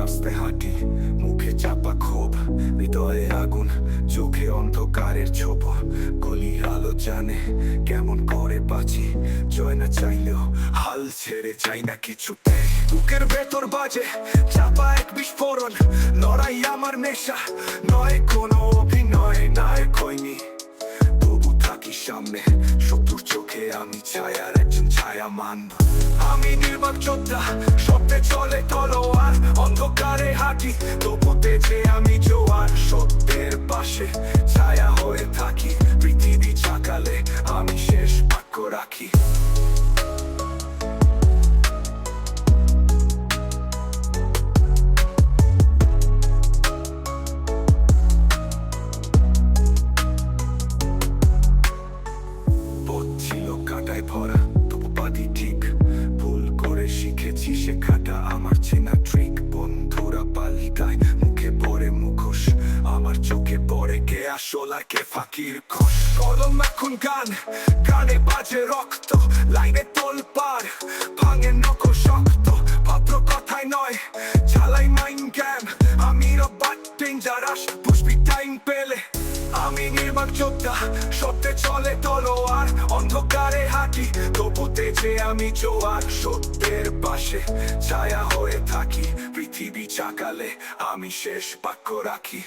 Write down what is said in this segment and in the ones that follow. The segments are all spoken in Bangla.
রাস্তায় হাঁটি, মুখে চাপা ক্ষোভ, হৃদয়ে আগুন, চোখে অন্ধকারের ছোপ। গলি আলো জানে কেমন করে বাঁচি, জয় না চাইলেও হাল ছেড়ে চাই না কিছুতে। বুকের ভেতর বাজে চাপা এক বিস্ফোরণ, লড়াই আমার নেশা নয় কোনো অভিনয়, নায়ক হইনি তবু থাকি সামনে, শত্রুর চোখে আমি ছায়ার একজন ছায়ামান। আমি নির্বাক যোদ্ধা, স্বপ্নে চলে তলোয়ার, অন্ধকারে হাঁটি তবু তেজে আমি জোয়ার। সত্যের পাশে ছায়া হয়ে থাকি, পৃথিবী চাকালে আমি শেষ বাক্য রাখি। কাটায় ভরা তবু বাদি ঠিক, ভুল করে শিখেছি শেখাটা আমার চেনা ট্রিক। বন্ধুরা পাল্টায়, মুখে পড়ে মুখোশ, আমার চোখে পড়ে কে আসল আর কে ফাঁকির খোশ। কলম এখন গান, গানে বাজে রক্ত, লাইনে তোলপাড়, ভাঙে নখো শক্ত। ভদ্র কথায় নয় চালাই মাইন্ড গেম, আমি রবাট ডেঞ্জারাস, বুঝবি টাইম পেলে। আমি নির্বাক যোদ্ধা, সত্যে চলে তলোয়ার, অন্ধকারে হাঁটি তবু তেজে আমি জোয়ার। সত্যের পাশে ছায়া হয়ে থাকি, পৃথিবী চাকালে আমি শেষ বাক্য রাখি।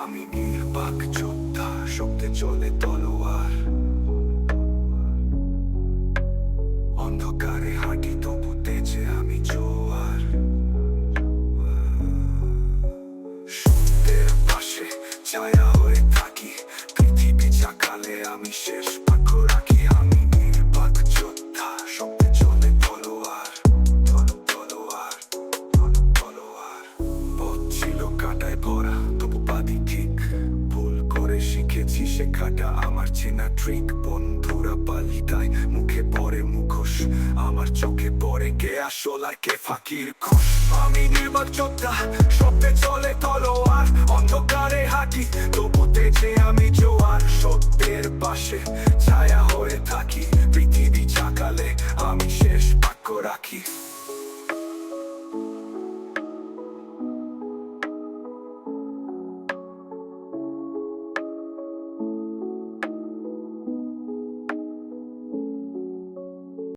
আমি নির্বাক যোদ্ধা, সত্যে চলে তলোয়ার, অন্ধকারে হাঁটি তবু তেজে আমি জোয়ার। সত্যের পাশে ছায়া হয়ে থাকি, পৃথিবী চাকালে আমি শেষ বাক্য রাখি। আমি নির্বাক যোদ্ধা, সত্যে চলে তলোয়ার, তলোয়ার, তলোয়ার। পথ ছিল কাটায় ভরা তবু বাদি ঠিক, ভুল করে শিখেছি শেখাটা আমার চেনা ট্রিক। বন্ধুরা পাল্টায়, মুখে পড়ে মুখোশ, আমার চোখে পড়ে কে আসল আর কে ফাঁকির খোশ। আমি নির্বাক যোদ্ধা, স্বপ্নে চলে তলোয়ার, অন্ধকারে হাঁটি তবু তেজে আমি জোয়ার। সত্যের পাশে ছায়া হয়ে থাকি, পৃথিবী চাকালে আমি শেষ বাক্য রাখি।